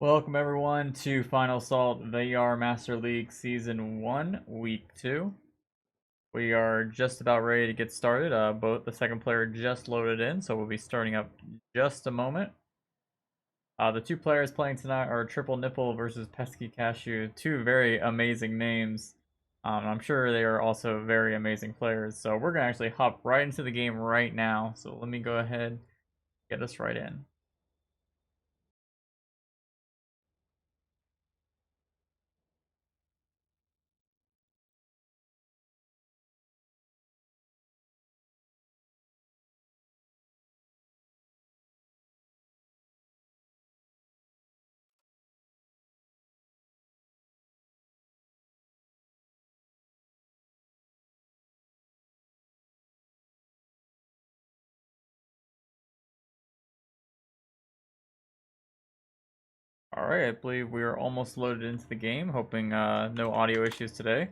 Welcome everyone to Final Assault VR Master League Season 1, Week 2. We are just about ready to get started. Both the second player just loaded in, so we'll be starting up just a moment. The two players playing tonight are Triple Nipple versus PeskyCashew, two very amazing names. I'm sure they are also very amazing players, so we're going to actually hop right into the game right now. So let me go ahead and get us right in. Alright, I believe we are almost loaded into the game, hoping no audio issues today.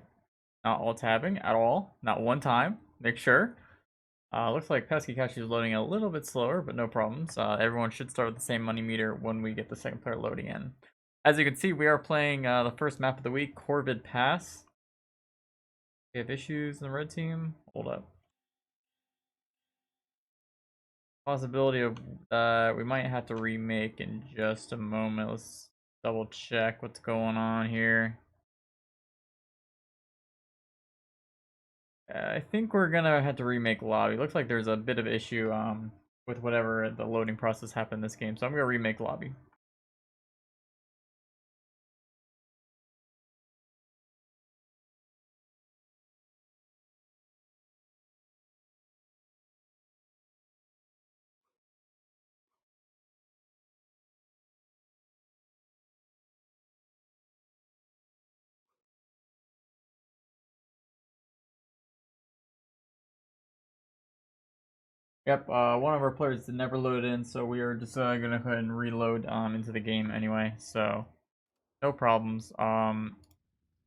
Not all tabbing at all, not one time, make sure. Looks like PeskyCashew is loading a little bit slower, but no problems. Everyone should start with the same money meter when we get the second player loading in. As you can see, we are playing the first map of the week, Corvid Pass. We have issues in the red team. Hold up. Possibility of we might have to remake in just a moment. Let's double check what's going on here. I think we're gonna have to remake lobby. Looks like there's a bit of issue with whatever the loading process happened in this game, so I'm gonna remake lobby. Yep, one of our players never loaded in, so we are just gonna go ahead and reload into the game anyway. So no problems.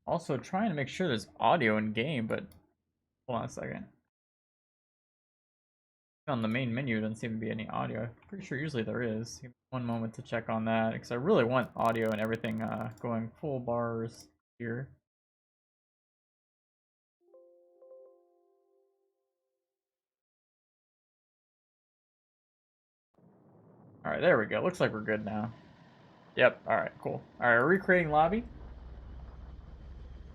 Also trying to make sure there's audio in game, but hold on a second. On the main menu, doesn't seem to be any audio. I'm pretty sure usually there is. Give me one moment to check on that, because I really want audio and everything going full bars here. Alright, there we go. Looks like we're good now. Yep, alright, cool. Alright, recreating lobby.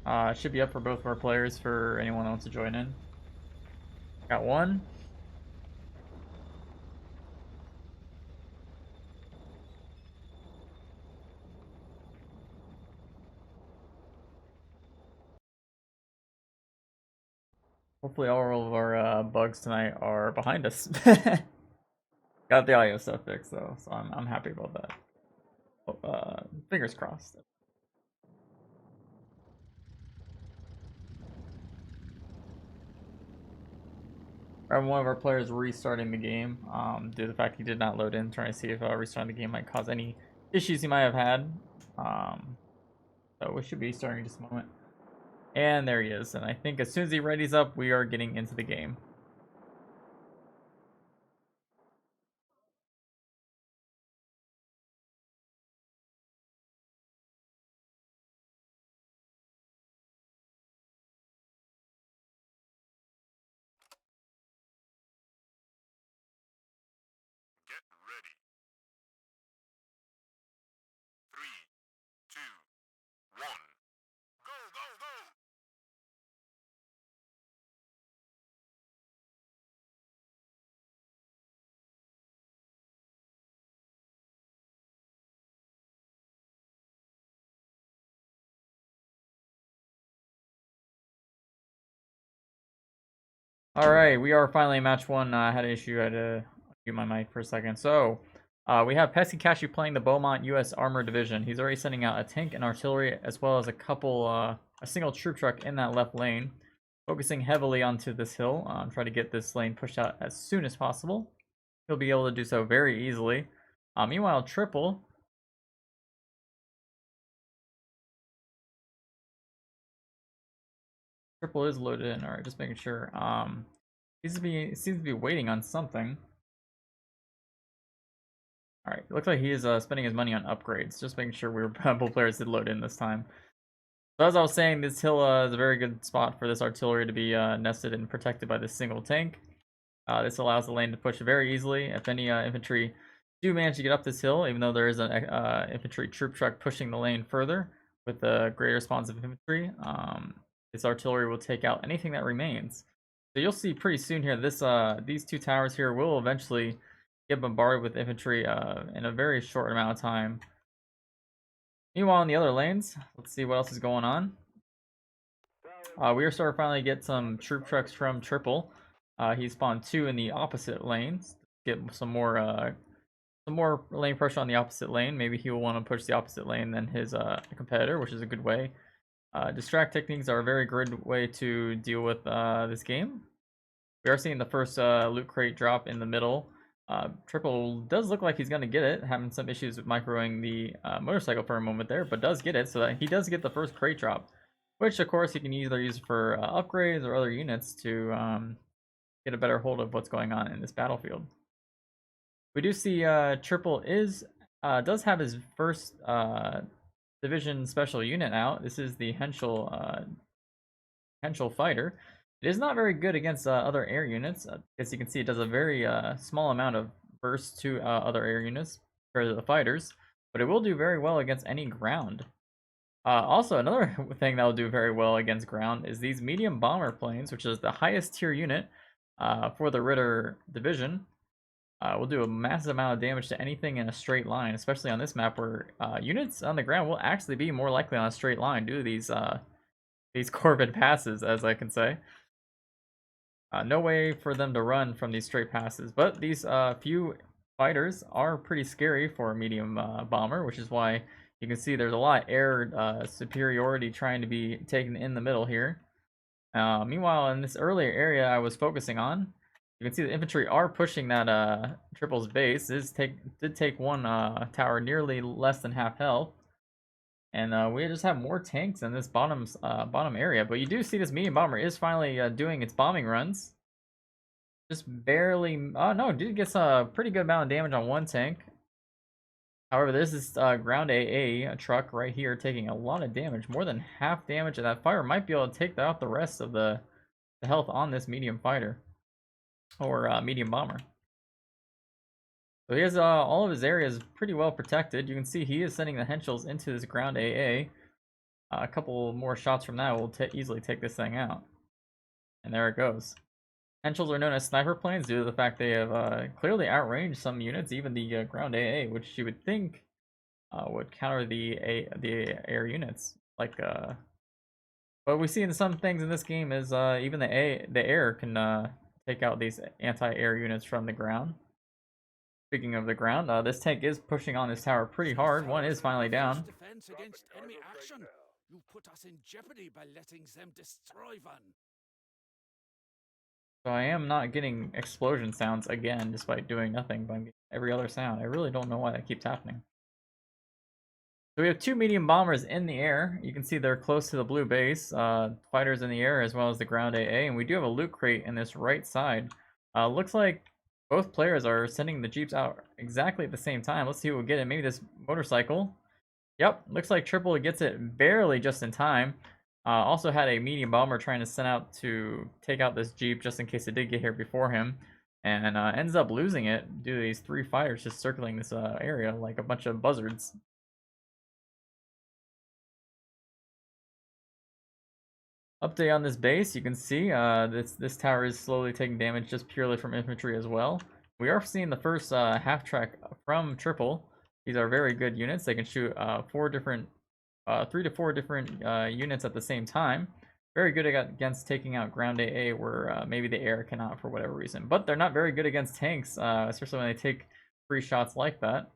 It should be up for both of our players for anyone that wants to join in. Got one. Hopefully all of our bugs tonight are behind us. Got the audio stuff fixed though, so I'm happy about that. Fingers crossed. One of our players restarting the game due to the fact he did not load in, trying to see if restarting the game might cause any issues he might have had. So we should be starting in just a moment. And there he is. And I think as soon as he readies up, we are getting into the game. Get ready. 3, 2, 1. Go, go, go! Alright, we are finally in match one. I had an issue. I had to mute my mic for a second. So, we have PeskyCashew playing the Beaumont U.S. Armor Division. He's already sending out a tank and artillery, as well as a single troop truck in that left lane. Focusing heavily onto this hill. Try to get this lane pushed out as soon as possible. He'll be able to do so very easily. Meanwhile, Triple is loaded in. Alright, just making sure. He seems to be waiting on something. Alright, looks like he is spending his money on upgrades. Just making sure both players did load in this time. So as I was saying, this hill is a very good spot for this artillery to be nested and protected by this single tank. This allows the lane to push very easily. If any infantry do manage to get up this hill, even though there is an infantry troop truck pushing the lane further with the greater responsive infantry, this artillery will take out anything that remains. So you'll see pretty soon here, these two towers here will eventually get bombarded with infantry in a very short amount of time. Meanwhile, in the other lanes, let's see what else is going on. We are starting to finally get some troop trucks from Triple. He spawned 2 in the opposite lanes. Get some more lane pressure on the opposite lane. Maybe he will want to push the opposite lane than his competitor, which is a good way. Distract techniques are a very good way to deal with this game. We are seeing the first loot crate drop in the middle. Triple does look like he's going to get it, having some issues with microing the motorcycle for a moment there, but does get it, so that he does get the first crate drop, which of course he can either use for upgrades or other units to get a better hold of what's going on in this battlefield. We do see Triple does have his first division special unit out. This is the Henschel fighter. It is not very good against other air units. As you can see, it does a very small amount of burst to other air units compared to the fighters, but it will do very well against any ground. Also, another thing that will do very well against ground is these medium bomber planes, which is the highest tier unit for the Ritter division. Will do a massive amount of damage to anything in a straight line, especially on this map where units on the ground will actually be more likely on a straight line due to these Corvid passes, as I can say. No way for them to run from these straight passes, but these few fighters are pretty scary for a medium bomber, which is why you can see there's a lot of air superiority trying to be taken in the middle here. Meanwhile, in this earlier area I was focusing on, you can see the infantry are pushing that Triple's base. This did take one tower nearly less than half health. And we just have more tanks in this bottom area. But you do see this medium bomber is finally doing its bombing runs. Just barely. Oh no, did get a pretty good amount of damage on one tank. However, there's this ground AA truck right here taking a lot of damage, more than half damage, and that fire might be able to take out the rest of the health on this medium fighter or medium bomber. So he has all of his areas pretty well protected. You can see he is sending the Henschels into this ground AA. A couple more shots from that will easily take this thing out. And there it goes. Henschels are known as sniper planes due to the fact they have clearly outranged some units, even the ground AA, which you would think would counter the air units. But we see in some things in this game is even the air can take out these anti-air units from the ground. Speaking of the ground, this tank is pushing on this tower pretty hard. One is finally down. Defense against enemy action. You put us in jeopardy by letting them destroy one. So I am not getting explosion sounds again, despite doing nothing by every other sound. I really don't know why that keeps happening. So we have 2 medium bombers in the air. You can see they're close to the blue base. Fighters in the air as well as the ground AA. And we do have a loot crate in this right side. Looks like both players are sending the jeeps out exactly at the same time. Let's see who will get it. Maybe this motorcycle. Yep, looks like Triple gets it barely just in time. Also had a medium bomber trying to send out to take out this jeep just in case it did get here before him. And ends up losing it due to these 3 fighters just circling this area like a bunch of buzzards. Update on this base, you can see this tower is slowly taking damage just purely from infantry as well. We are seeing the first half track from Triple. These are very good units. They can shoot 3 to 4 different units at the same time. Very good against taking out ground AA where maybe the air cannot for whatever reason. But they're not very good against tanks, especially when they take free shots like that.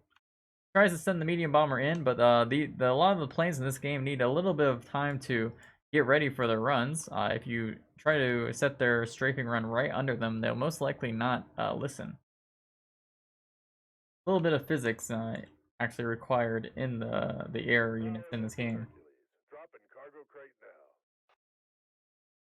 Tries to send the medium bomber in, but a lot of the planes in this game need a little bit of time to get ready for their runs. If you try to set their strafing run right under them, they'll most likely not listen. A little bit of physics actually required in the air units in this game.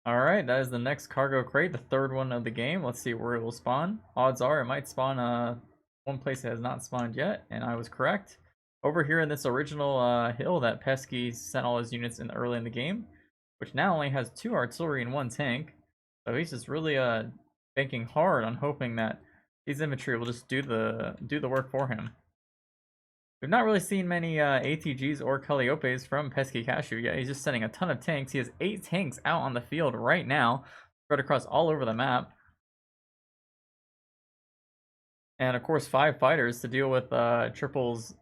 Alright, that is the next cargo crate, the 3rd one of the game. Let's see where it will spawn. Odds are it might spawn one place that has not spawned yet, and I was correct. Over here in this original hill that Pesky sent all his units in early in the game, which now only has 2 artillery and 1 tank. So he's just really banking hard on hoping that these infantry will just do the work for him. We've not really seen many ATGs or Calliopes from PeskyCashew yet. He's just sending a ton of tanks. He has 8 tanks out on the field right now, spread across all over the map. And of course 5 fighters to deal with Triple's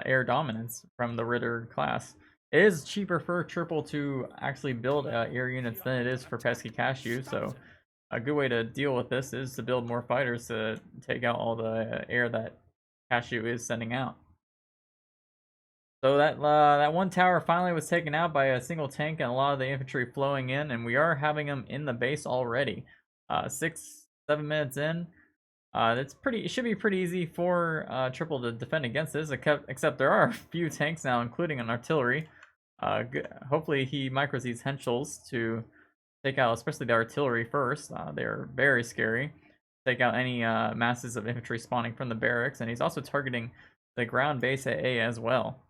air dominance from the Ritter class. It is cheaper for Triple to actually build air units than it is for PeskyCashew, so a good way to deal with this is to build more fighters to take out all the air that Cashew is sending out. So that one tower finally was taken out by a single tank and a lot of the infantry flowing in, and we are having them in the base already. 6-7 minutes in. It should be pretty easy for Triple to defend against this, except there are a few tanks now, including an artillery. Hopefully he micros these henschels to take out, especially the artillery first. They're very scary. Take out any masses of infantry spawning from the barracks, and he's also targeting the ground base at A as well.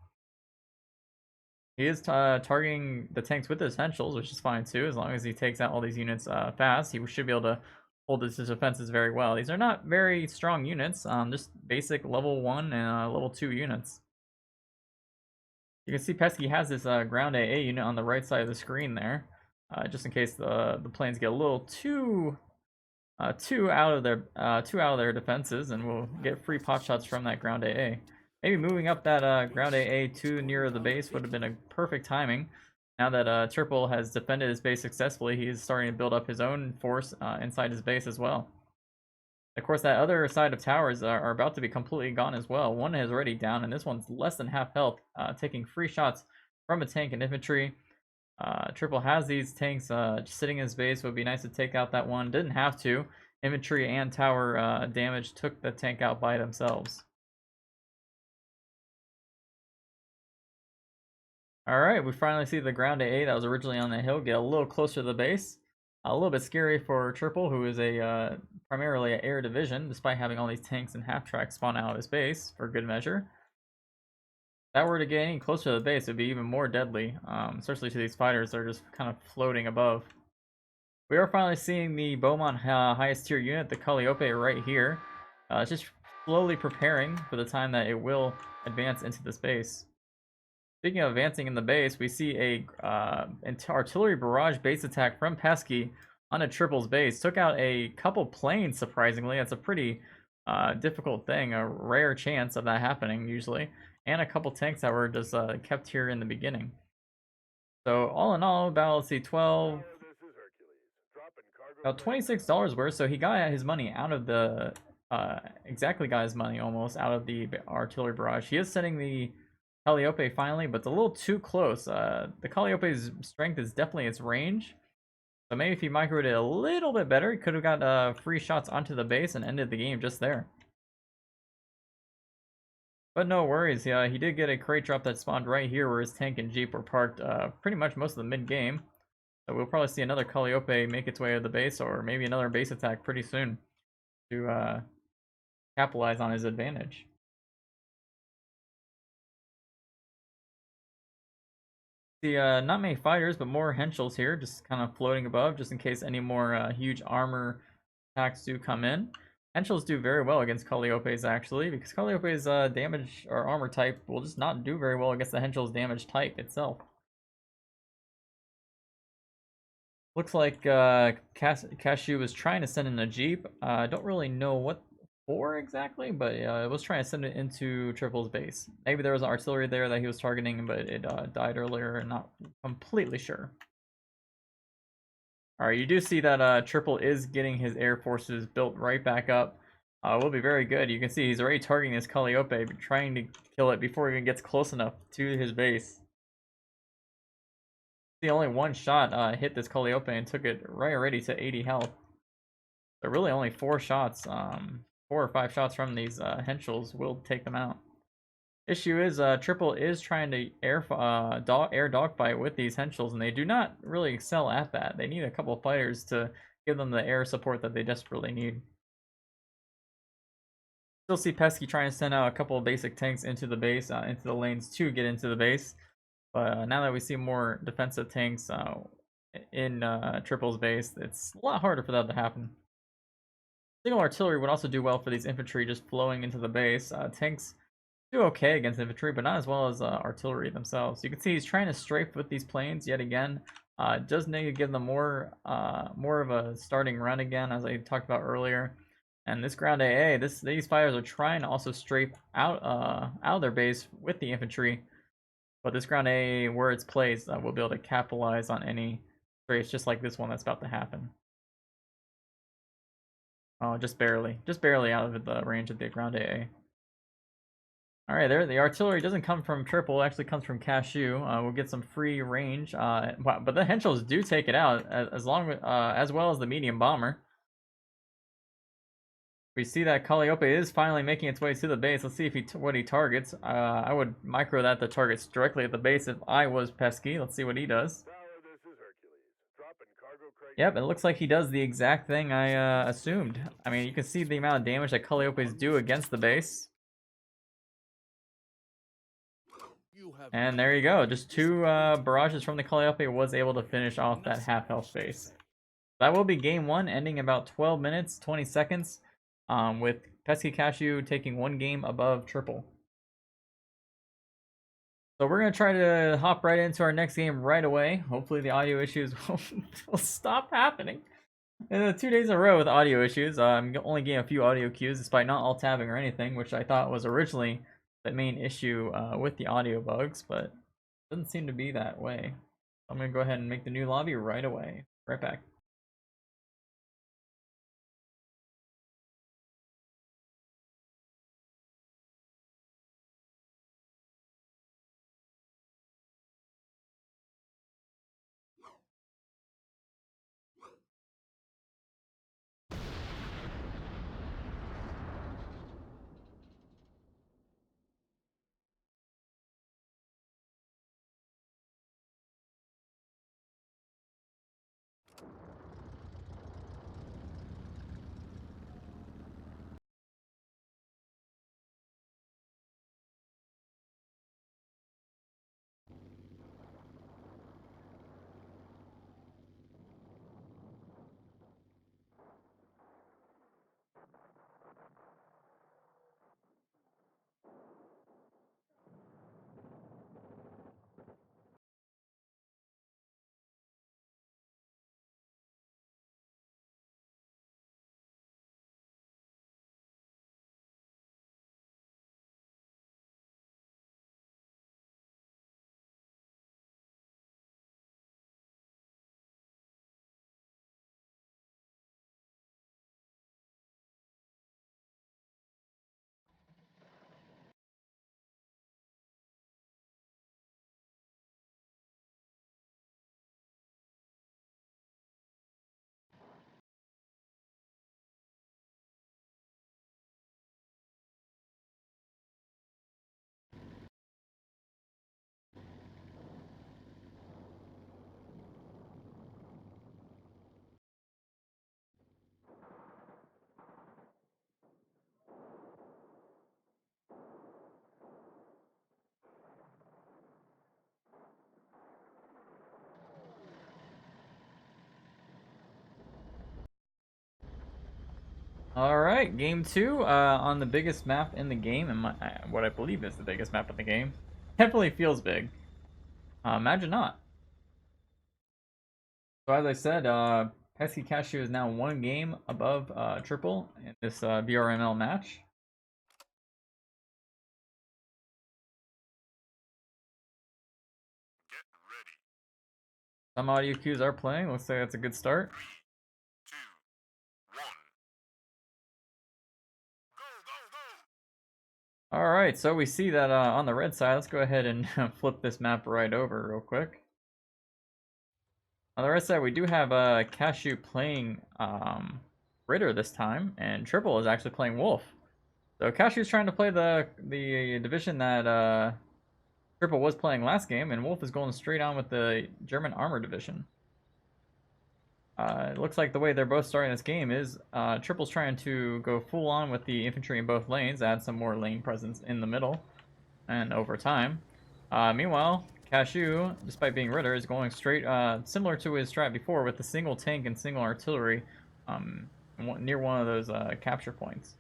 He is targeting the tanks with his henschels, which is fine too, as long as he takes out all these units fast. He should be able to hold his defenses very well. These are not very strong units, just basic level 1 and level 2 units. You can see Pesky has this ground AA unit on the right side of the screen there, just in case the planes get a little too out of their defenses, and we'll get free pot shots from that ground AA. Maybe moving up that ground AA too near the base would have been a perfect timing. Now that Triple has defended his base successfully, he is starting to build up his own force inside his base as well. Of course, that other side of towers are about to be completely gone as well. One is already down, and this one's less than half health, taking free shots from a tank and infantry. Triple has these tanks just sitting in his base. Would be nice to take out that one. Didn't have to. Infantry and tower damage took the tank out by themselves. Alright, we finally see the ground AA that was originally on the hill get a little closer to the base. A little bit scary for Triple, who is a primarily an air division, despite having all these tanks and half-tracks spawn out of his base, for good measure. If that were to get any closer to the base, it would be even more deadly, especially to these fighters that are just kind of floating above. We are finally seeing the Beaumont highest tier unit, the Calliope, right here. It's just slowly preparing for the time that it will advance into this base. Speaking of advancing in the base, we see a artillery barrage base attack from Pesky on a Triple's base. Took out a couple planes, surprisingly. That's a pretty difficult thing, a rare chance of that happening usually. And a couple tanks that were just kept here in the beginning. So all in all, about, let's see, about $26 worth. So he got his money out of the, exactly got his money almost out of the artillery barrage. He is sending the Calliope finally, but it's a little too close. The Calliope's strength is definitely its range. So maybe if he microed it a little bit better, he could have got free shots onto the base and ended the game just there. But no worries, he did get a crate drop that spawned right here where his tank and jeep were parked pretty much most of the mid-game. So we'll probably see another Calliope make its way to the base, or maybe another base attack pretty soon to capitalize on his advantage. See, not many fighters, but more henschels here, just kind of floating above, just in case any more huge armor attacks do come in. Henschels do very well against Calliopes, actually, because Calliope's damage or armor type will just not do very well against the Henschel's damage type itself. Looks like Cashew was trying to send in a jeep. I don't really know what for exactly, but it was trying to send it into Triple's base. Maybe there was artillery there that he was targeting, but it died earlier, and not completely sure. Alright, you do see that Triple is getting his air forces built right back up. Will be very good. You can see he's already targeting this Calliope, trying to kill it before it even gets close enough to his base. See, only one shot hit this Calliope and took it right already to 80 health. So really only 4 shots, 4 or 5 shots from these henschels will take them out. Issue is Triple is trying to air dogfight with these henschels, and they do not really excel at that. They need a couple of fighters to give them the air support that they desperately need. Still see Pesky trying to send out a couple of basic tanks into the base, into the lanes to get into the base. But now that we see more defensive tanks in Triple's base, it's a lot harder for that to happen. Single artillery would also do well for these infantry just flowing into the base. Tanks do okay against infantry, but not as well as artillery themselves. You can see he's trying to strafe with these planes yet again. Does need to give them more of a starting run again, as I talked about earlier. And this ground AA, these fighters are trying to also strafe out of their base with the infantry. But this ground AA, where it's placed, will be able to capitalize on any strafes, just like this one that's about to happen. Oh, just barely out of the range of the ground AA. Alright, there, the artillery doesn't come from Triple, it actually comes from Cashew. We'll get some free range, but the Henschels do take it out, as well as the medium bomber. We see that Calliope is finally making its way to the base. Let's see if what he targets. I would micro that to targets directly at the base if I was Pesky. Let's see what he does. Yep, it looks like he does the exact thing I assumed. I mean, you can see the amount of damage that Calliopes do against the base. And there you go. Just two barrages from the Calliope was able to finish off that half-health base. That will be game one, ending about 12 minutes, 20 seconds, with PeskyCashew taking one game above Triple. So we're going to try to hop right into our next game right away. Hopefully the audio issues will stop happening. And 2 days in a row with audio issues. I'm only getting a few audio cues despite not alt tabbing or anything, which I thought was originally the main issue with the audio bugs, but it doesn't seem to be that way. I'm going to go ahead and make the new lobby right away. Right back. Alright, game two on the biggest map in the game, and what I believe is the biggest map in the game. Definitely feels big. Imagine not. So as I said, PeskyCashew is now one game above Triple in this VRML match. Get ready. Some audio cues are playing. Looks like that's a good start. 3, 2, 1. Go, go, go! Alright, so we see that on the red side, let's go ahead and flip this map right over real quick. On the red side, we do have Cashew playing Ritter this time, and Triple is actually playing Wolf. So Cashew's trying to play the division that Triple was playing last game, and Wolf is going straight on with the German Armor Division. It looks like the way they're both starting this game is Triple's trying to go full on with the infantry in both lanes, add some more lane presence in the middle, and over time. Meanwhile, Cashew, despite being Ritter, is going straight, similar to his strat before, with a single tank and single artillery near one of those capture points.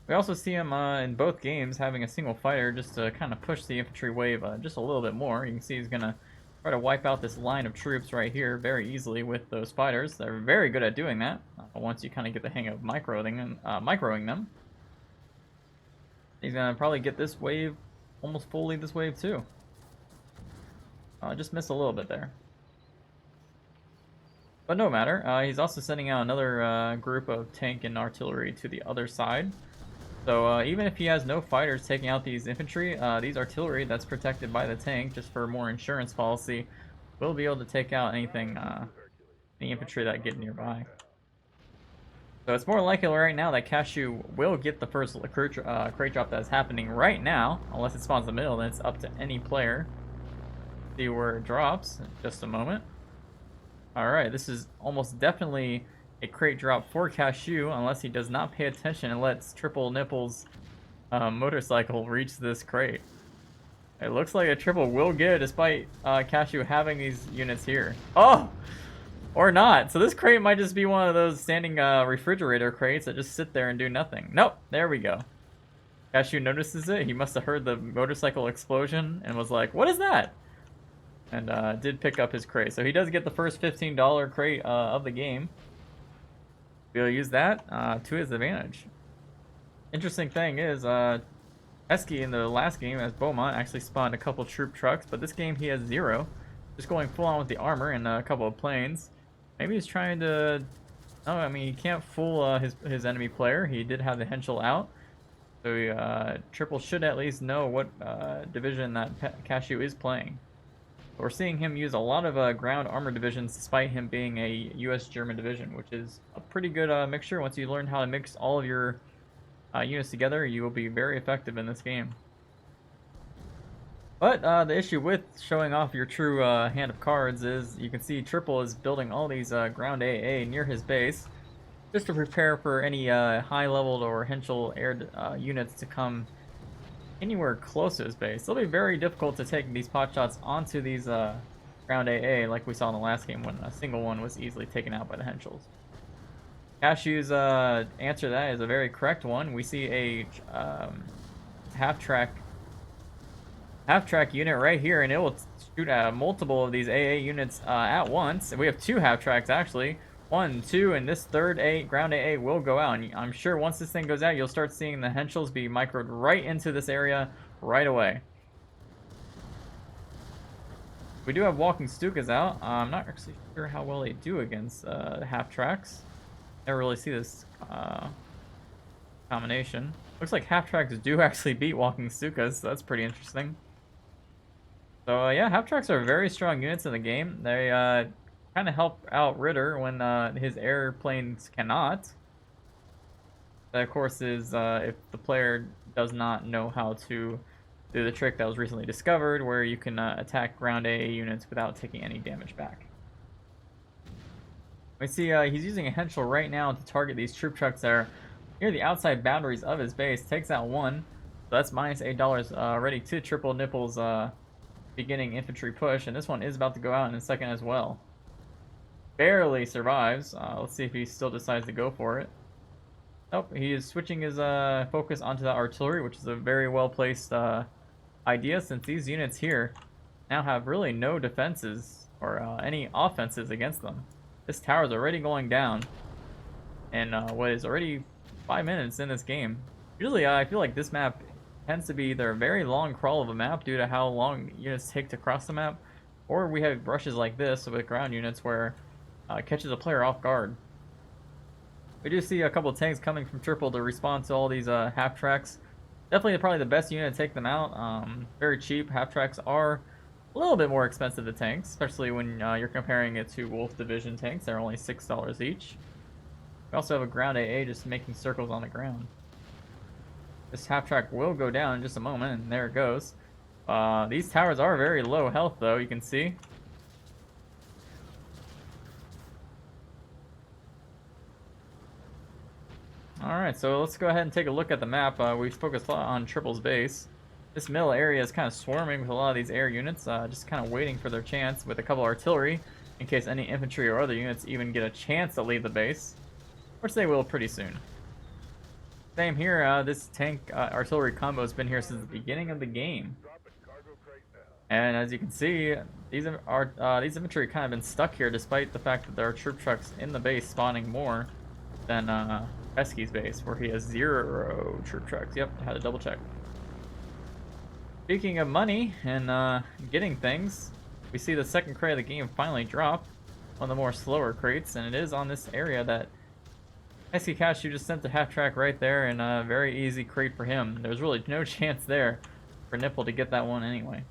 We also see him in both games having a single fighter just to kind of push the infantry wave just a little bit more. You can see he's going to try to wipe out this line of troops right here very easily with those fighters. They're very good at doing that once you kind of get the hang of microing them. He's going to probably get this wave, almost fully this wave too. Just missed a little bit there. But no matter, he's also sending out another group of tank and artillery to the other side. So even if he has no fighters taking out these infantry, these artillery that's protected by the tank, just for more insurance policy, will be able to take out anything, any infantry that get nearby. So it's more likely right now that Cashew will get the first crate drop that's happening right now, unless it spawns in the middle, then it's up to any player. See where it drops in just a moment. Alright, this is almost definitely a crate drop for Cashew, unless he does not pay attention and lets Triple Nipple's motorcycle reach this crate. It looks like a triple will get it, despite Cashew having these units here. Oh! Or not. So this crate might just be one of those standing refrigerator crates that just sit there and do nothing. Nope, there we go. Cashew notices it. He must have heard the motorcycle explosion and was like, what is that? And did pick up his crate. So he does get the first $15 crate of the game. We'll use that to his advantage. Interesting thing is, Pesky in the last game as Beaumont actually spawned a couple troop trucks, but this game he has 0. Just going full on with the armor and a couple of planes. Maybe he's trying to... Oh, I mean, he can't fool his enemy player. He did have the Henschel out. So Triple should at least know what division that Cashew is playing. We're seeing him use a lot of ground armor divisions despite him being a US-German division, which is a pretty good mixture. Once you learn how to mix all of your units together, you will be very effective in this game. But the issue with showing off your true hand of cards is you can see Triple is building all these ground AA near his base just to prepare for any high-leveled or Henschel aired units to come anywhere close to his base. It'll be very difficult to take these pot shots onto these ground AA like we saw in the last game when a single one was easily taken out by the Henschels. Cashew's answer to that is a very correct one. We see a half-track unit right here, and it will shoot at multiple of these AA units at once. And we have 2 half-tracks actually. 1, 2, and this third ground AA will go out. And I'm sure once this thing goes out, you'll start seeing the Henschels be microed right into this area right away. We do have walking Stukas out. I'm not actually sure how well they do against half-tracks. Never really see this combination. Looks like half-tracks do actually beat walking Stukas, so that's pretty interesting. So yeah, half-tracks are very strong units in the game. They kind of help out Ritter when his airplanes cannot. That, of course, is if the player does not know how to do the trick that was recently discovered, where you can attack ground AA units without taking any damage back. We see he's using a Henschel right now to target these troop trucks that are near the outside boundaries of his base. Takes out 1, so that's minus $8 ready to Triple Nipple's beginning infantry push, and this one is about to go out in a second as well. Barely survives. Let's see if he still decides to go for it. Nope, he is switching his focus onto the artillery, which is a very well placed idea, since these units here now have really no defenses or any offenses against them. This tower is already going down, and what is already 5 minutes in this game. Usually I feel like this map tends to be either a very long crawl of a map due to how long units take to cross the map, or we have rushes like this with ground units where it catches a player off guard. We do see a couple of tanks coming from Triple to respond to all these half-tracks. Definitely probably the best unit to take them out. Very cheap. Half-tracks are a little bit more expensive than tanks, especially when you're comparing it to Wolf Division tanks. They're only $6 each. We also have a ground AA just making circles on the ground. This half-track will go down in just a moment, and there it goes. These towers are very low health, though, you can see. Alright, so let's go ahead and take a look at the map. We've focused a lot on Triple's base. This middle area is kind of swarming with a lot of these air units, just kind of waiting for their chance with a couple artillery in case any infantry or other units even get a chance to leave the base, which they will pretty soon. Same here, this tank artillery combo has been here since the beginning of the game. And as you can see, these infantry kind of been stuck here despite the fact that there are troop trucks in the base spawning more than Pesky's base, where he has 0 troop trucks. Yep, had to double check. Speaking of money and getting things, we see the second crate of the game finally drop, one of the more slower crates, and it is on this area that PeskyCashew just sent the half track right there, and a very easy crate for him. There's really no chance there for Nipp13 to get that one anyway.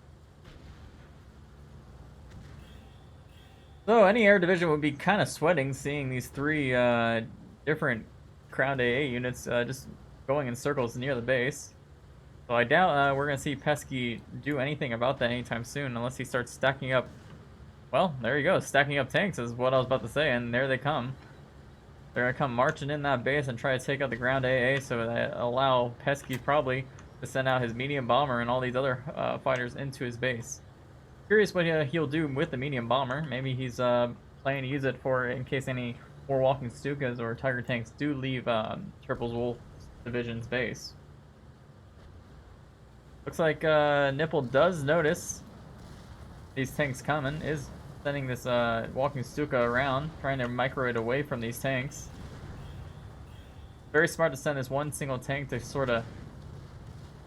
So any air division would be kind of sweating seeing these 3 different Crown AA units just going in circles near the base. So I doubt we're going to see Pesky do anything about that anytime soon unless he starts stacking up. Well, there you go. Stacking up tanks is what I was about to say, and there they come. They're going to come marching in that base and try to take out the ground AA, so that allow Pesky probably to send out his medium bomber and all these other fighters into his base. Curious what he'll do with the medium bomber. Maybe he's planning to use it for in case any more walking Stukas or Tiger tanks do leave Triple's Wolf Division's base. Looks like Nipp13 does notice these tanks coming, is sending this walking Stuka around, trying to micro it away from these tanks. Very smart to send this one single tank to sort of,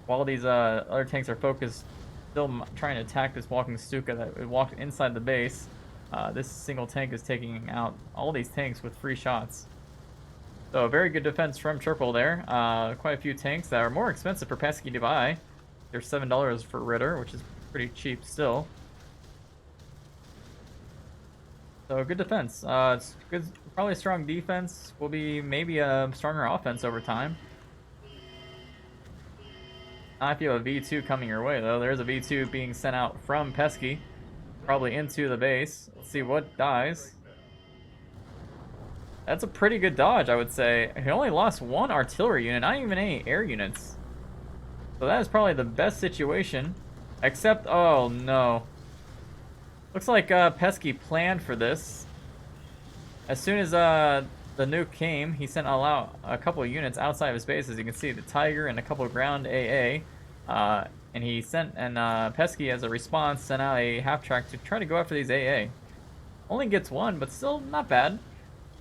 while these other tanks are focused, still trying to attack this walking Stuka that walked inside the base. This single tank is taking out all these tanks with 3 shots. So very good defense from Triple there. Quite a few tanks that are more expensive for Pesky to buy. They're $7 for Ritter, which is pretty cheap still. So good defense. It's good, probably a strong defense. Will be maybe a stronger offense over time. Not if you have a V2 coming your way though. There's a V2 being sent out from Pesky, probably into the base. Let's see what dies. That's a pretty good dodge, I would say. He only lost 1 artillery unit, not even any air units. So that is probably the best situation. Except, oh no. Looks like Pesky planned for this. As soon as the nuke came, he sent out a couple of units outside of his base. As you can see, the Tiger and a couple of ground AA. And he sent, and Pesky, as a response, sent out a half track to try to go after these AA. Only gets 1, but still not bad.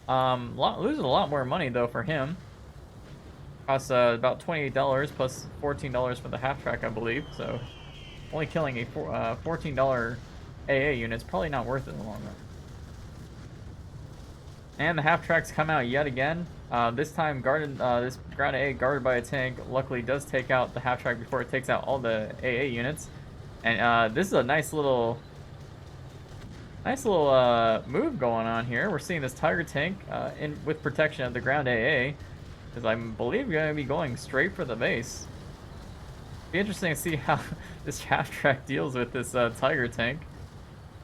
Losing a lot more money though for him. Costs about $28 plus $14 for the half track, I believe. So only killing a $14 AA unit is probably not worth it in the long run. And the half tracks come out yet again. This time guarded, this ground AA guarded by a tank luckily does take out the half track before it takes out all the AA units. And this is a nice little move going on here. We're seeing this Tiger tank with protection of the ground AA, because I believe you're going to be going straight for the base. Be interesting to see how this half track deals with this Tiger tank.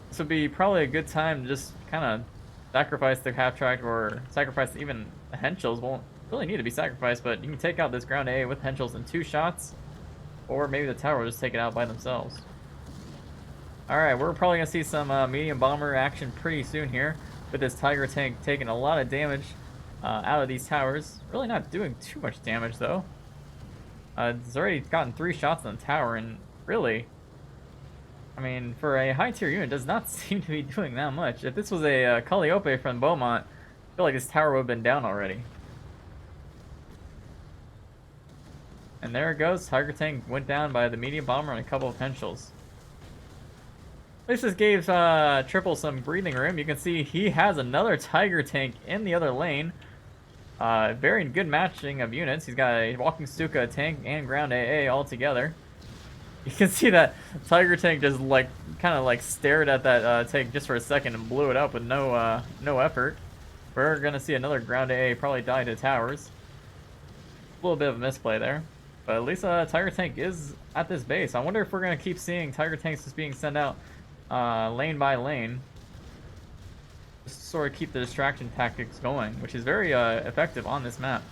This would be probably a good time to just kind of sacrifice the half track, or sacrifice even the Henschels. Won't really need to be sacrificed, but you can take out this ground AA with Henschels in 2 shots, or maybe the tower will just take it out by themselves. Alright, we're probably going to see some medium bomber action pretty soon here, with this Tiger tank taking a lot of damage out of these towers. Really not doing too much damage though. It's already gotten 3 shots on the tower, and really, I mean, for a high tier unit, does not seem to be doing that much. If this was a Calliope from Beaumont, I feel like this tower would have been down already. And there it goes. Tiger tank went down by the medium bomber and a couple of Henschels. At least this gave Triple some breathing room. You can see he has another Tiger tank in the other lane. Very good matching of units. He's got a walking Stuka tank and ground AA all together. You can see that Tiger tank just kind of stared at that tank just for a second and blew it up with no effort. We're gonna see another ground AA probably die to towers. A little bit of a misplay there, but at least Tiger tank is at this base. I wonder if we're gonna keep seeing Tiger tanks just being sent out lane by lane, just to sort of keep the distraction tactics going, which is very effective on this map.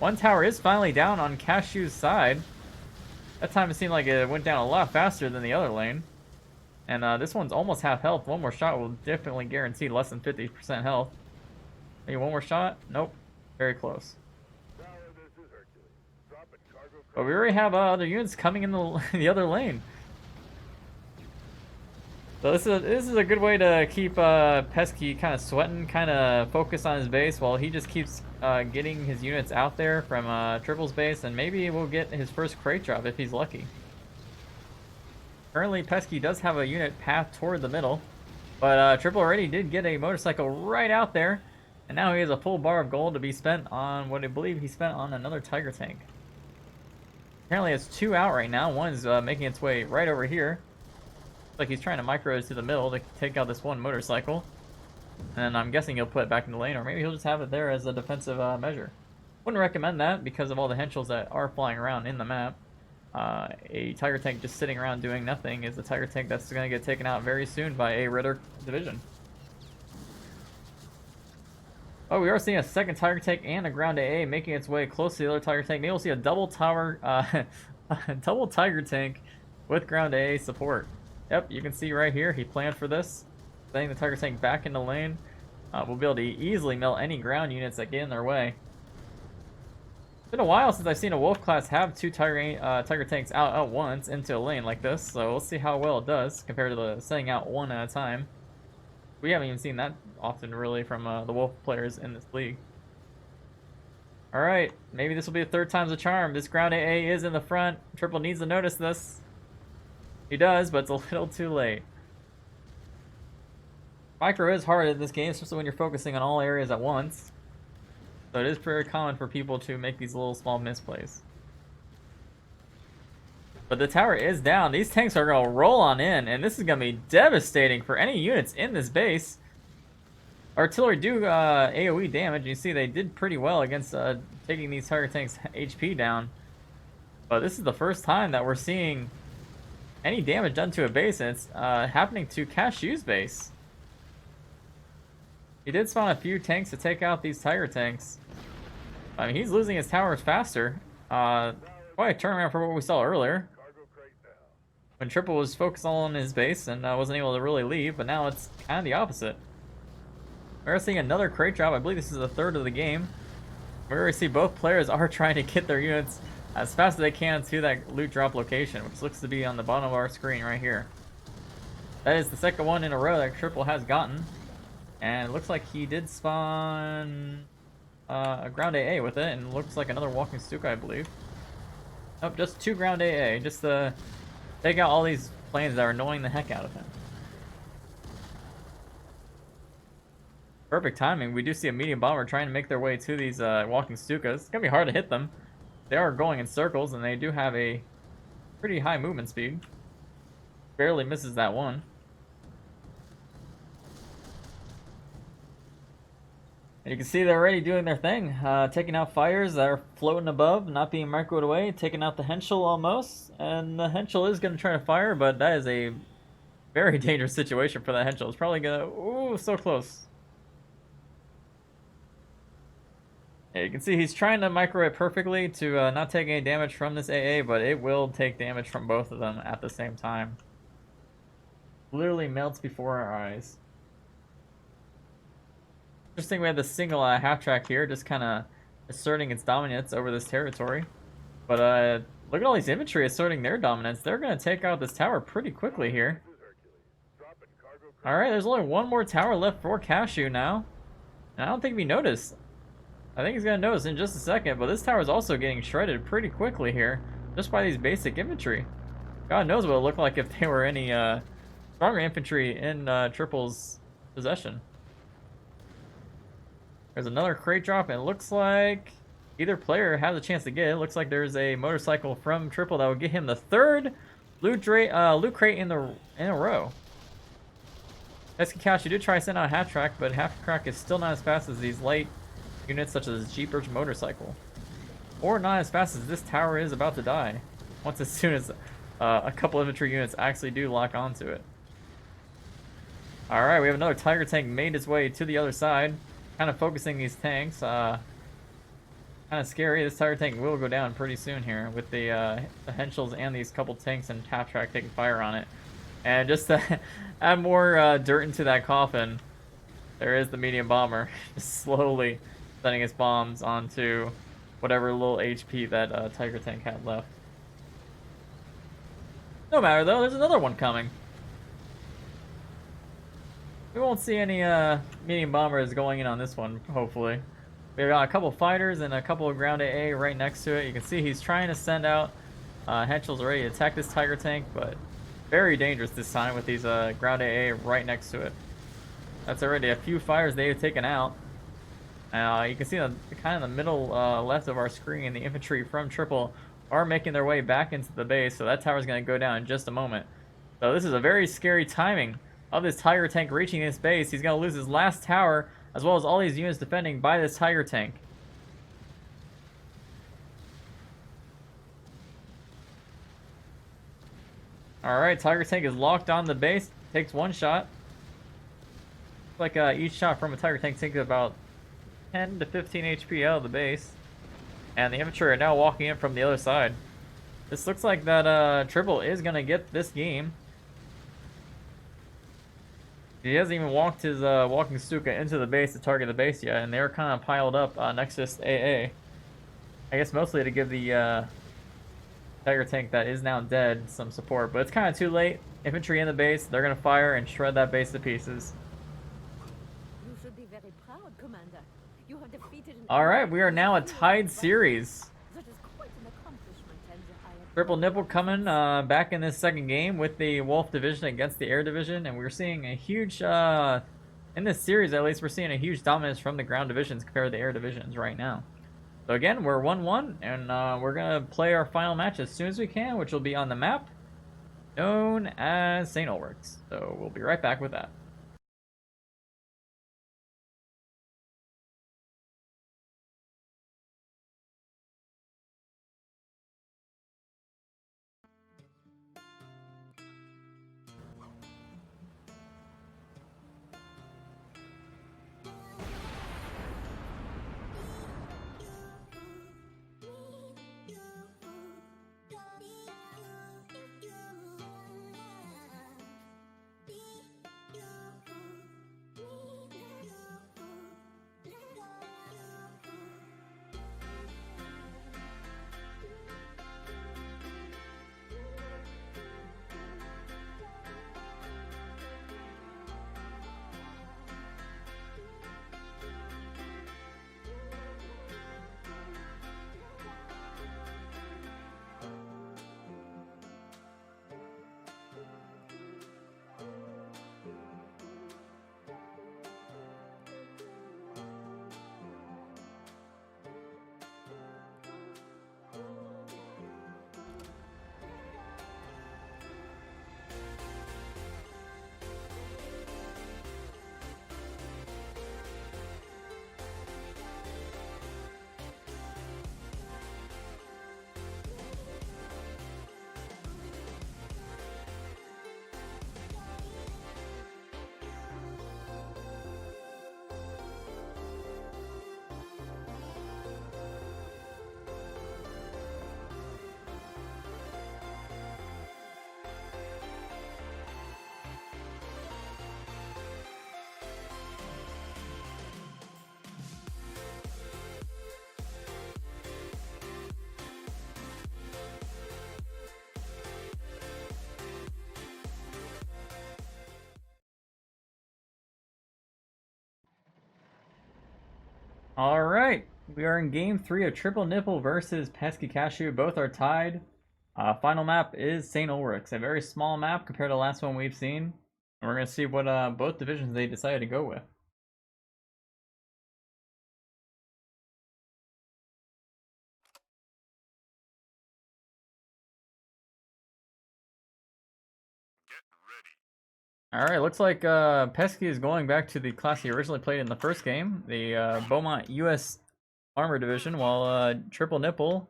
One tower is finally down on Cashew's side. That time it seemed like it went down a lot faster than the other lane. And this one's almost half health. One more shot will definitely guarantee less than 50% health. Maybe one more shot? Nope. Very close. But we already have other units coming in the other lane. So this is a good way to keep Pesky kind of sweating, kind of focused on his base while he just keeps getting his units out there from Triple's base, and maybe we'll get his first crate drop if he's lucky. Currently, Pesky does have a unit path toward the middle, but Triple already did get a motorcycle right out there, and now he has a full bar of gold to be spent on what I believe he spent on another Tiger tank. Apparently, it's 2 out right now. One's making its way right over here. Like he's trying to micro to the middle to take out this one motorcycle, and I'm guessing he'll put it back in the lane, or maybe he'll just have it there as a defensive measure. Wouldn't recommend that because of all the henschels that are flying around in the map. A Tiger tank just sitting around doing nothing is a Tiger tank that's going to get taken out very soon by a Ritter division. Oh, we are seeing a second Tiger tank and a ground AA making its way close to the other Tiger tank. Maybe we'll see a double tower, double Tiger tank with ground AA support. Yep, you can see right here, he planned for this. Setting the Tiger tank back in the lane. We'll be able to easily melt any ground units that get in their way. It's been a while since I've seen a Wolf class have two Tiger tanks out at once into a lane like this, so we'll see how well it does compared to the setting out one at a time. We haven't even seen that often, really, from the Wolf players in this league. Alright, maybe this will be the third time's a charm. This ground AA is in the front. Triple needs to notice this. He does, but it's a little too late. Micro is hard in this game, especially when you're focusing on all areas at once. So it is very common for people to make these little small misplays. But the tower is down. These tanks are going to roll on in, and this is going to be devastating for any units in this base. Artillery do AoE damage. You see they did pretty well against taking these Tiger tanks' HP down. But this is the first time that we're seeing any damage done to a base, and it's happening to Cashew's base. He did spawn a few tanks to take out these Tiger tanks. I mean, he's losing his towers faster. Quite a turnaround from what we saw earlier, when Triple was focused on his base and wasn't able to really leave, but now it's kind of the opposite. We're seeing another crate drop. I believe this is the third of the game. We already see both players are trying to get their units as fast as they can to that loot drop location, which looks to be on the bottom of our screen right here. That is the second one in a row that Triple has gotten. And it looks like he did spawn a ground AA with it, and it looks like another walking Stuka, I believe. Nope, just two ground AA, just to take out all these planes that are annoying the heck out of him. Perfect timing. We do see a medium bomber trying to make their way to these walking Stukas. It's gonna be hard to hit them. They are going in circles, and they do have a pretty high movement speed. Barely misses that one. And you can see they're already doing their thing. Taking out fires that are floating above, not being microwaved away. Taking out the henschel almost. And the henschel is going to try to fire, but that is a very dangerous situation for that henschel. It's probably going to... Ooh, so close. Yeah, you can see he's trying to microwave perfectly to not take any damage from this AA, but it will take damage from both of them at the same time. Literally melts before our eyes. Interesting, we have the single half track here, just kind of asserting its dominance over this territory. But look at all these infantry asserting their dominance. They're going to take out this tower pretty quickly here. Alright, there's only one more tower left for Cashew now. And I don't think we noticed. I think he's going to notice in just a second, but this tower is also getting shredded pretty quickly here, just by these basic infantry. God knows what it would look like if they were any stronger infantry in Triple's possession. There's another crate drop, and it looks like either player has a chance to get it. It looks like there's a motorcycle from Triple that will get him the third loot crate in a row. PeskyCashew did try to send out a half track, but half track is still not as fast as these light units such as Jeepers motorcycle, or not as fast as this tower is about to die. Once as soon as a couple infantry units actually do lock onto it. All right, we have another Tiger tank made its way to the other side. Kind of focusing these tanks. Kind of scary. This Tiger tank will go down pretty soon here with the Henschels and these couple tanks and Tap Track taking fire on it. And just to add more dirt into that coffin, there is the medium bomber just slowly sending its bombs onto whatever little HP that Tiger tank had left. No matter though, there's another one coming. We won't see any medium bombers going in on this one, hopefully. We've got a couple fighters and a couple of ground AA right next to it. You can see he's trying to send out Henschels ready to attack this Tiger tank, but very dangerous this time with these ground AA right next to it. That's already a few fighters they've taken out. You can see kind of in the middle left of our screen, the infantry from Triple are making their way back into the base, so that tower's going to go down in just a moment. So this is a very scary timing of this Tiger tank reaching this base. He's going to lose his last tower, as well as all these units defending by this Tiger tank. Alright, Tiger tank is locked on the base, takes one shot. Like each shot from a Tiger tank takes about 10 to 15 HP out of the base. And the infantry are now walking in from the other side. This looks like that Triple is going to get this game. He hasn't even walked his walking Stuka into the base to target the base yet, and they're kind of piled up next to this AA. I guess mostly to give the Tiger tank that is now dead some support, but it's kind of too late. Infantry in the base, they're going to fire and shred that base to pieces. You should be very proud, Commander. You have defeated an Alright, we are now a tied series. That is quite an accomplishment, and I am Triple Nipple coming back in this second game with the Wolf Division against the Air Division, and we're seeing a huge, in this series at least, we're seeing a huge dominance from the Ground Divisions compared to the Air Divisions right now. So again, we're 1-1, and we're going to play our final match as soon as we can, which will be on the map known as St. Ulrich's. So we'll be right back with that. Alright, we are in game 3 of Triple Nipple versus PeskyCashew. Both are tied. Final map is St. Ulrich's, a very small map compared to the last one we've seen. And we're going to see what both divisions they decided to go with. Get ready. Alright, looks like Pesky is going back to the class he originally played in the first game, the Beaumont US Armor Division, while Triple Nipple,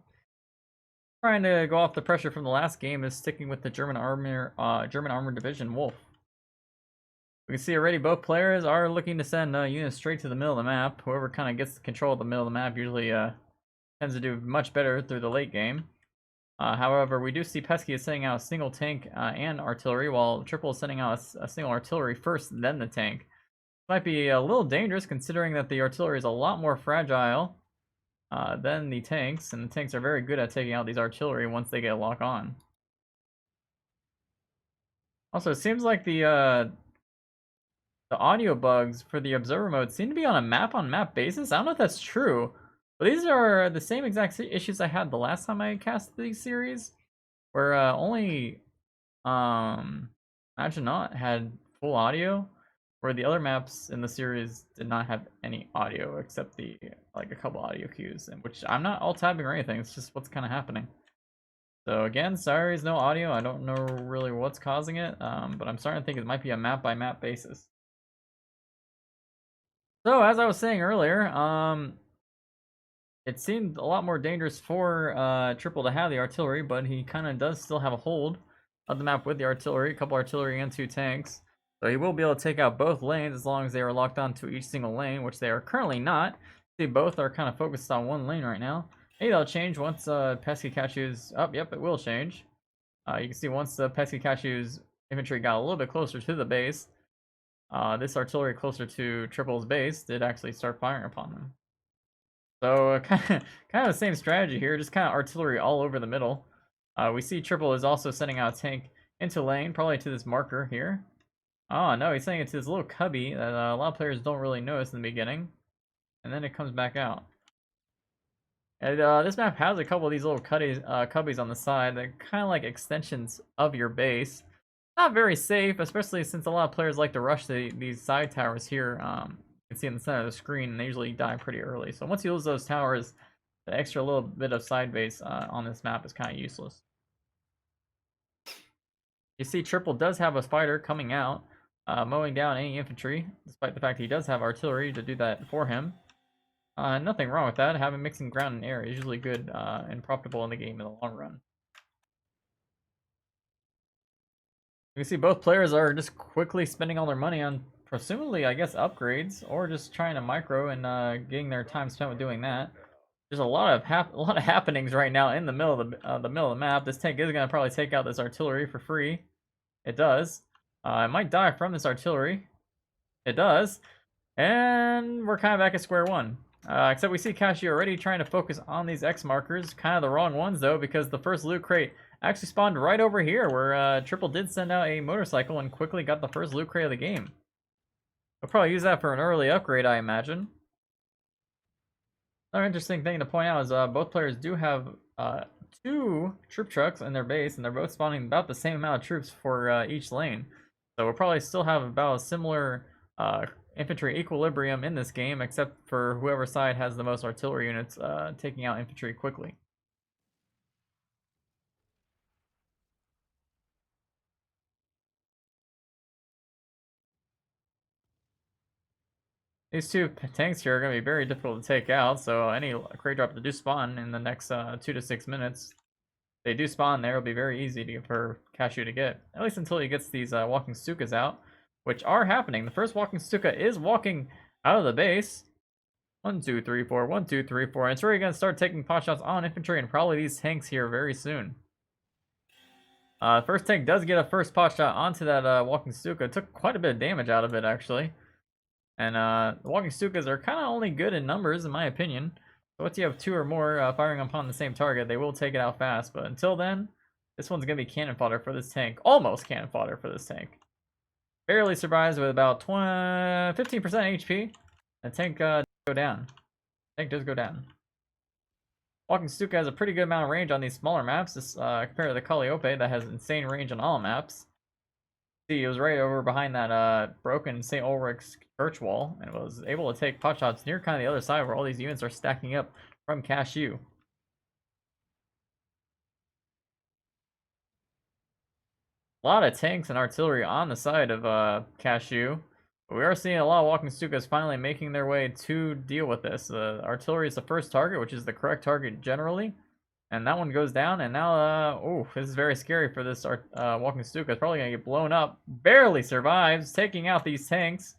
trying to go off the pressure from the last game, is sticking with the German Armor Division Wolf. We can see already both players are looking to send units straight to the middle of the map. Whoever kind of gets control of the middle of the map usually tends to do much better through the late game. However, we do see Pesky is sending out a single tank and artillery, while Triple is sending out a single artillery first, then the tank. Might be a little dangerous considering that the artillery is a lot more fragile than the tanks, and the tanks are very good at taking out these artillery once they get locked on. Also, it seems like the audio bugs for the observer mode seem to be on a map-on-map basis. I don't know if that's true, but these are the same exact issues I had the last time I cast these series, where only Not had full audio, where the other maps in the series did not have any audio except the like a couple audio cues, and which I'm not alt-tabbing or anything. It's just what's kind of happening. So again, sorry, there's no audio. I don't know really what's causing it, but I'm starting to think it might be a map-by-map basis. So as I was saying earlier, it seemed a lot more dangerous for Triple to have the artillery, but he kind of does still have a hold of the map with the artillery, a couple artillery and 2 tanks. So he will be able to take out both lanes as long as they are locked onto each single lane, which they are currently not. See, both are kind of focused on one lane right now. Maybe that'll change once PeskyCashew's up. Yep, it will change. You can see once the PeskyCashew's infantry got a little bit closer to the base, this artillery closer to Triple's base did actually start firing upon them. So kind of the same strategy here, just kind of artillery all over the middle. We see Triple is also sending out a tank into lane, probably to this marker here. Oh no, he's sending it to this little cubby that a lot of players don't really notice in the beginning, and then it comes back out. And this map has a couple of these little cubbies on the side that kind of like extensions of your base. Not very safe, especially since a lot of players like to rush these side towers here. You can see in the center of the screen, and they usually die pretty early. So once you lose those towers, the extra little bit of side base on this map is kind of useless. You see Triple does have a fighter coming out, mowing down any infantry, despite the fact he does have artillery to do that for him. Nothing wrong with that. Having mixing ground and air is usually good and profitable in the game in the long run. You can see both players are just quickly spending all their money on, presumably, I guess, upgrades, or just trying to micro and getting their time spent with doing that. There's a lot of happenings right now in the middle of the map. This tank is gonna probably take out this artillery for free. It does. It might die from this artillery. It does. And we're kind of back at square one. Except we see Cashew already trying to focus on these X markers. Kind of the wrong ones, though, because the first loot crate actually spawned right over here, where Triple did send out a motorcycle and quickly got the first loot crate of the game. We'll probably use that for an early upgrade, I imagine. Another interesting thing to point out is both players do have 2 troop trucks in their base, and they're both spawning about the same amount of troops for each lane. So we'll probably still have about a similar infantry equilibrium in this game, except for whoever side has the most artillery units taking out infantry quickly. These 2 tanks here are going to be very difficult to take out, so any crate drop that do spawn in the next 2 to 6 minutes, they do spawn there, it'll be very easy for Cashew to get. At least until he gets these walking Stukas out, which are happening. The first walking Stuka is walking out of the base. 1, 2, 3, 4, 1, 2, 3, 4. And it's really going to start taking pot shots on infantry and probably these tanks here very soon. First tank does get a first pot shot onto that walking Stuka. It took quite a bit of damage out of it, actually. And the walking Stukas are kind of only good in numbers, in my opinion. So once you have 2 or more firing upon the same target, they will take it out fast. But until then, this one's going to be cannon fodder for this tank. Almost cannon fodder for this tank. Barely survives with about 15% HP. The tank does go down. Tank does go down. Walking Stuka has a pretty good amount of range on these smaller maps, compared to the Calliope that has insane range on all maps. See, it was right over behind that broken St. Ulrich's church wall, and was able to take pot shots near kind of the other side where all these units are stacking up from Cashew. A lot of tanks and artillery on the side of Cashew. But we are seeing a lot of walking Stukas finally making their way to deal with this. The artillery is the first target, which is the correct target generally. And that one goes down, and now, oh, this is very scary for this walking Stuka. It's probably going to get blown up. Barely survives, taking out these tanks.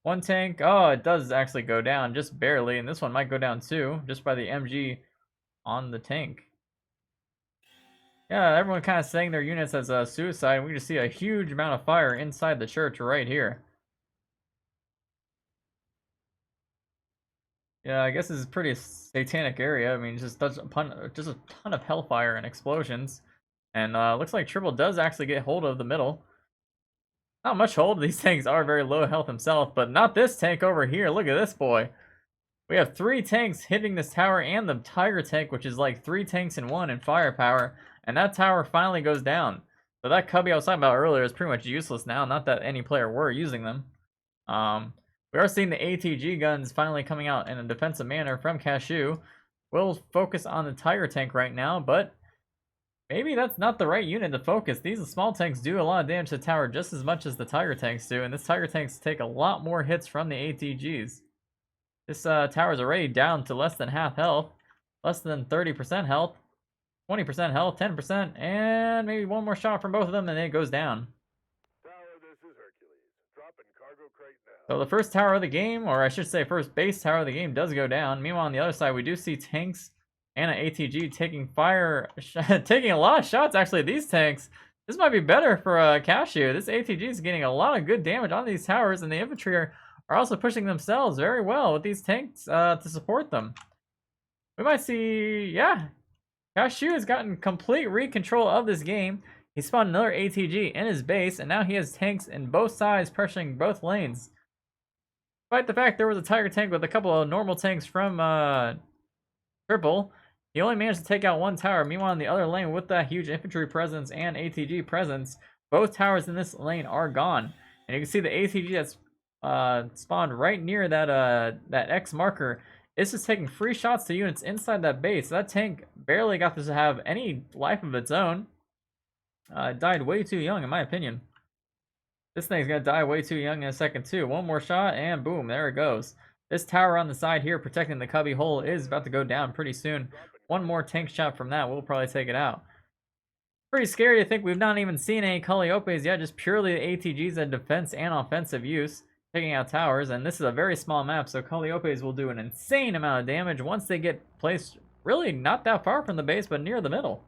One tank. Oh, it does actually go down, just barely. And this one might go down too, just by the MG on the tank. Yeah, everyone kind of saying their units as a suicide. And we just see a huge amount of fire inside the church right here. Yeah, I guess this is a pretty satanic area. I mean, just a ton of hellfire and explosions. And looks like Triple does actually get hold of the middle. Not much hold. These tanks are very low health himself, but not this tank over here. Look at this boy. We have 3 tanks hitting this tower and the Tiger tank, which is like 3 tanks in one in firepower. And that tower finally goes down. So that cubby I was talking about earlier is pretty much useless now. Not that any player were using them. We are seeing the ATG guns finally coming out in a defensive manner from Cashew. We'll focus on the Tiger tank right now, but maybe that's not the right unit to focus. These small tanks do a lot of damage to the tower just as much as the Tiger tanks do, and this Tiger tanks take a lot more hits from the ATGs. This tower is already down to less than half health, less than 30% health, 20% health, 10%, and maybe one more shot from both of them and then it goes down. So the first tower of the game, or I should say first base tower of the game, does go down. Meanwhile, on the other side, we do see tanks and an ATG taking fire, taking a lot of shots, actually, these tanks. This might be better for Cashew. This ATG is getting a lot of good damage on these towers, and the infantry are also pushing themselves very well with these tanks to support them. We might see, yeah, Cashew has gotten complete re-control of this game. He spawned another ATG in his base, and now he has tanks in both sides pressuring both lanes. Despite the fact there was a Tiger tank with a couple of normal tanks from Triple, he only managed to take out one tower. Meanwhile, in the other lane, with that huge infantry presence and ATG presence, both towers in this lane are gone. And you can see the ATG that's spawned right near that X marker is just taking free shots to units inside that base. So that tank barely got to have any life of its own. It died way too young, in my opinion. This thing's gonna die way too young in a second too. One more shot and boom, there it goes. This tower on the side here protecting the cubby hole is about to go down pretty soon. One more tank shot from that will probably take it out. Pretty scary to think we've not even seen any Calliopes yet, just purely the ATGs at defense and offensive use, taking out towers, and this is a very small map, so Calliopes will do an insane amount of damage once they get placed really not that far from the base, but near the middle.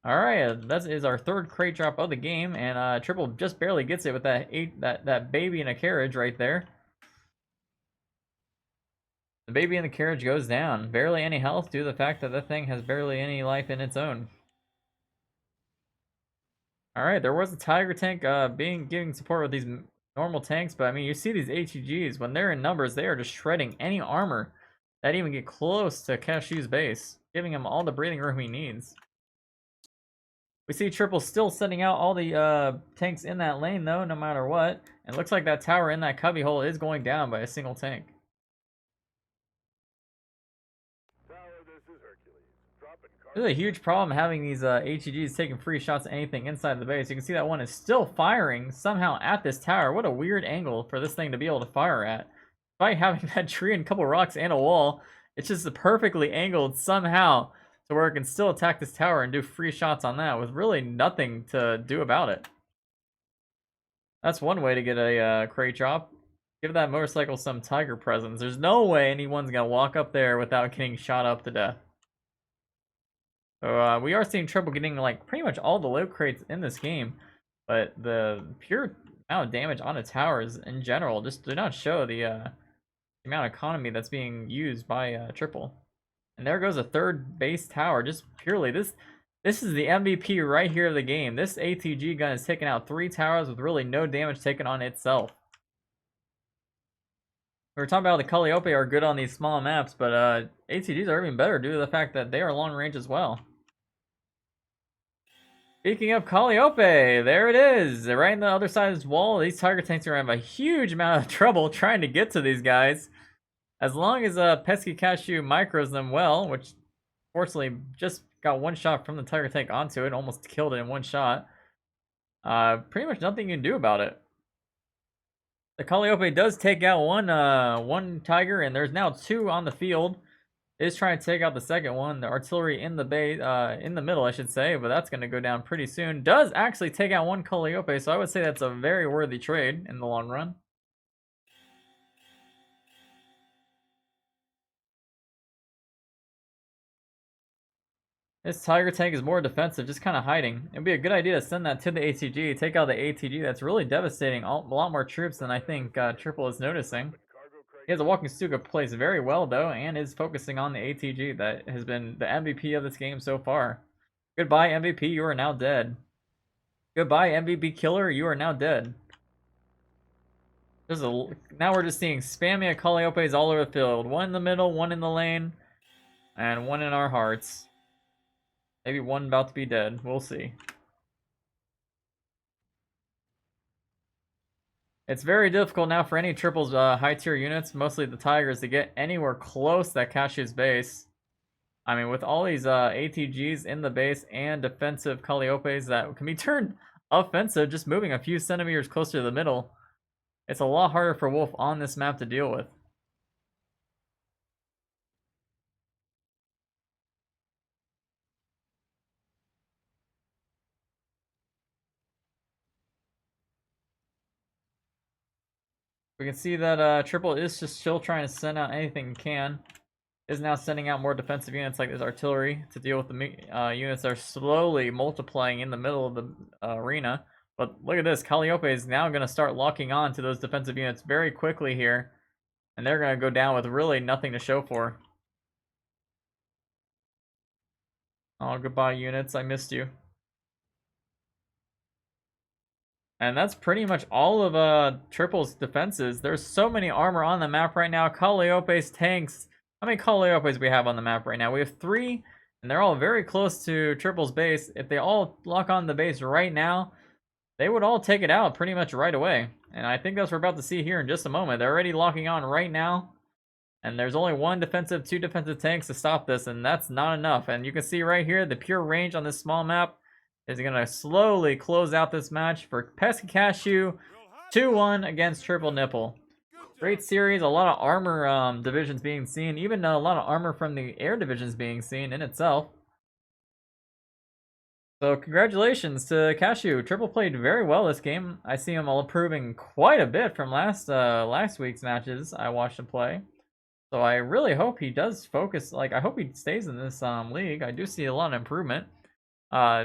Alright, that is our third crate drop of the game, and Triple just barely gets it with that baby in a carriage right there. The baby in the carriage goes down. Barely any health due to the fact that that thing has barely any life in its own. Alright, there was a Tiger tank giving support with these normal tanks, but I mean, you see these ATGs, when they're in numbers, they are just shredding any armor that even get close to Cashew's base, giving him all the breathing room he needs. We see Triple still sending out all the tanks in that lane, though, no matter what. And it looks like that tower in that cubby hole is going down by a single tank. This is a huge problem having these HEGs taking free shots at anything inside the base. You can see that one is still firing somehow at this tower. What a weird angle for this thing to be able to fire at. Despite having that tree and a couple rocks and a wall, it's just perfectly angled somehow to where it can still attack this tower and do free shots on that with really nothing to do about it. That's one way to get a crate drop. Give that motorcycle some Tiger presence. There's no way anyone's gonna walk up there without getting shot up to death. So we are seeing Triple getting like pretty much all the loot crates in this game, but the pure amount of damage on the towers in general just do not show the amount of economy that's being used by Triple. And there goes a third base tower. Just purely this is the MVP right here of the game. This ATG gun has taken out 3 towers with really no damage taken on itself. We were talking about the Calliope are good on these small maps, but ATGs are even better due to the fact that they are long range as well. Speaking of Calliope, there it is. Right on the other side of this wall, these Tiger tanks are going to have a huge amount of trouble trying to get to these guys. As long as PeskyCashew micros them well, which fortunately just got one shot from the Tiger tank onto it, almost killed it in one shot. Pretty much nothing you can do about it. The Calliope does take out one Tiger, and there's now 2 on the field. is trying to take out the second one. The artillery in the base, in the middle, I should say, but that's going to go down pretty soon. Does actually take out one Calliope, so I would say that's a very worthy trade in the long run. This Tiger tank is more defensive, just kind of hiding. It'd be a good idea to send that to the ATG, take out the ATG. That's really devastating a lot more troops than I think Triple is noticing. He has a walking Stuka plays very well, though, and is focusing on the ATG that has been the MVP of this game so far. Goodbye, MVP, you are now dead. Goodbye, MVP killer, you are now dead. Now we're just seeing spammy Calliopes all over the field. One in the middle, one in the lane, and one in our hearts. Maybe one about to be dead. We'll see. It's very difficult now for any triples high tier units, mostly the Tigers, to get anywhere close to that Cashew's base. I mean, with all these ATGs in the base and defensive Calliopes that can be turned offensive, just moving a few centimeters closer to the middle, it's a lot harder for Wolf on this map to deal with. We can see that Triple is just still trying to send out anything he can. Is now sending out more defensive units like this artillery to deal with the units that are slowly multiplying in the middle of the arena. But look at this, Calliope is now going to start locking on to those defensive units very quickly here. And they're going to go down with really nothing to show for. Oh, goodbye units, I missed you. And that's pretty much all of Triple's defenses. There's so many armor on the map right now. Calliope's tanks. How many Calliopes we have on the map right now? We have 3, and they're all very close to Triple's base. If they all lock on the base right now, they would all take it out pretty much right away. And I think that's what we're about to see here in just a moment. They're already locking on right now. And there's only 1 defensive, 2 defensive tanks to stop this, and that's not enough. And you can see right here, the pure range on this small map is going to slowly close out this match for PeskyCashew 2-1 against Triple Nipple. Great series, a lot of armor divisions being seen, even a lot of armor from the air divisions being seen in itself. So congratulations to Cashew. Triple played very well this game. I see him improving quite a bit from last week's matches I watched him play. So I really hope he does focus, I hope he stays in this league. I do see a lot of improvement.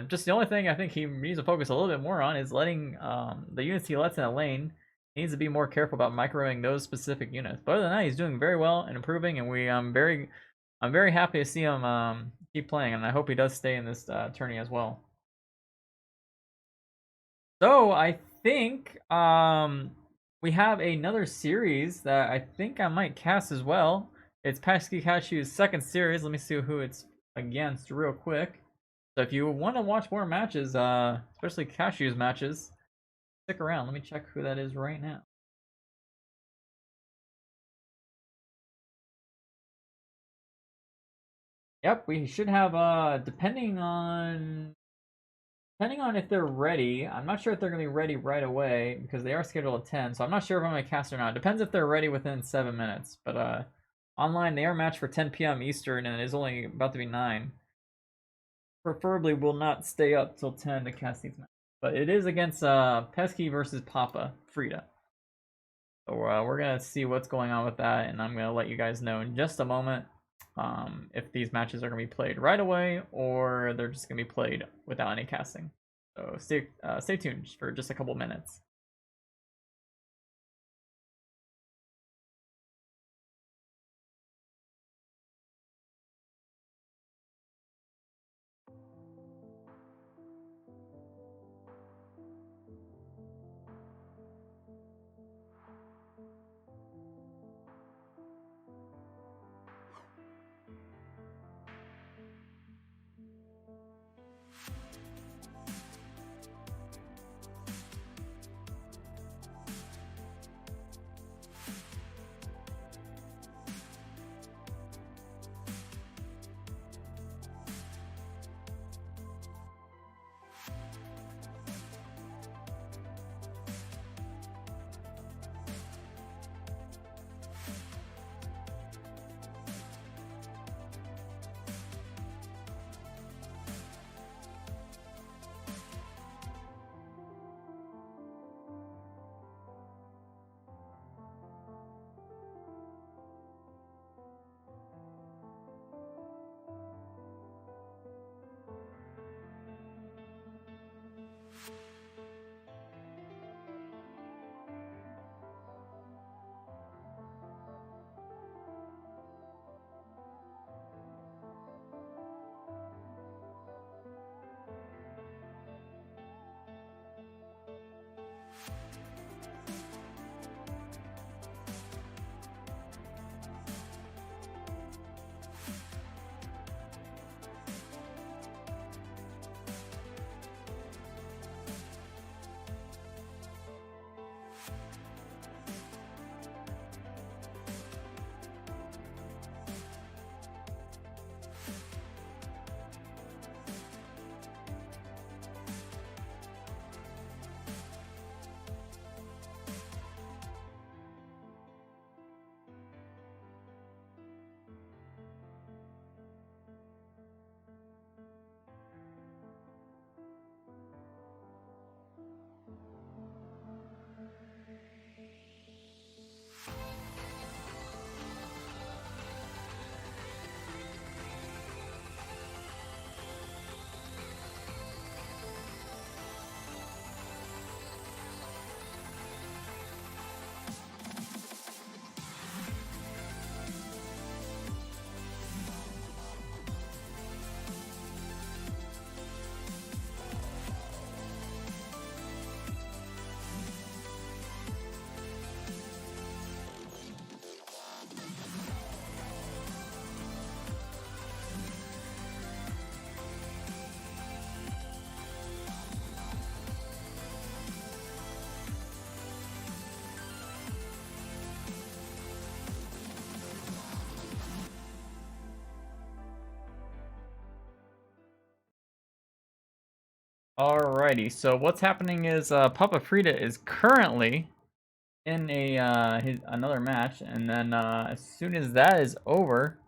Just the only thing I think he needs to focus a little bit more on is letting the units he lets in a lane. He needs to be more careful about microing those specific units. But other than that, he's doing very well and improving, and I'm very happy to see him keep playing, and I hope he does stay in this tourney as well. So I think we have another series that I think I might cast as well. It's PeskyCashew's second series. Let me see who it's against real quick. So if you want to watch more matches, especially Cashew's matches, stick around. Let me check who that is right now. Yep, we should have, depending on if they're ready. I'm not sure if they're going to be ready right away, because they are scheduled at 10, so I'm not sure if I'm going to cast or not. It depends if they're ready within 7 minutes. But online, they are matched for 10 p.m. Eastern, and it is only about to be 9. Preferably will not stay up till 10 to cast these matches. But it is against Pesky versus Papa Frida. So we're going to see what's going on with that, and I'm going to let you guys know in just a moment if these matches are going to be played right away or they're just going to be played without any casting. So stay tuned for just a couple minutes. Alrighty, so what's happening is Papa Frida is currently in a another match, and then as soon as that is over,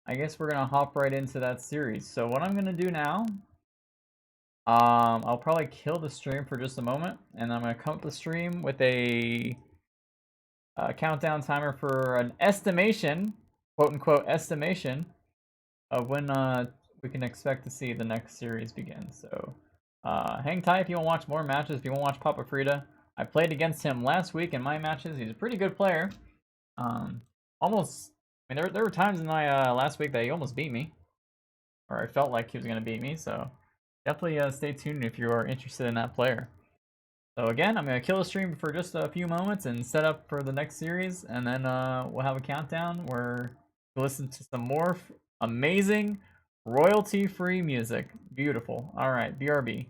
I guess we're gonna hop right into that series. So what I'm gonna do now, I'll probably kill the stream for just a moment, and I'm gonna come up the stream with a countdown timer for an estimation, quote unquote estimation, of when we can expect to see the next series begin. So hang tight if you want to watch more matches. If you want to watch Papa Frida, I played against him last week in my matches. He's a pretty good player. Almost. I mean, there were times in my last week that he almost beat me, or I felt like he was gonna beat me. So definitely stay tuned if you are interested in that player. So again, I'm gonna kill the stream for just a few moments and set up for the next series, and then we'll have a countdown where you listen to some more amazing royalty-free music. Beautiful. All right, BRB.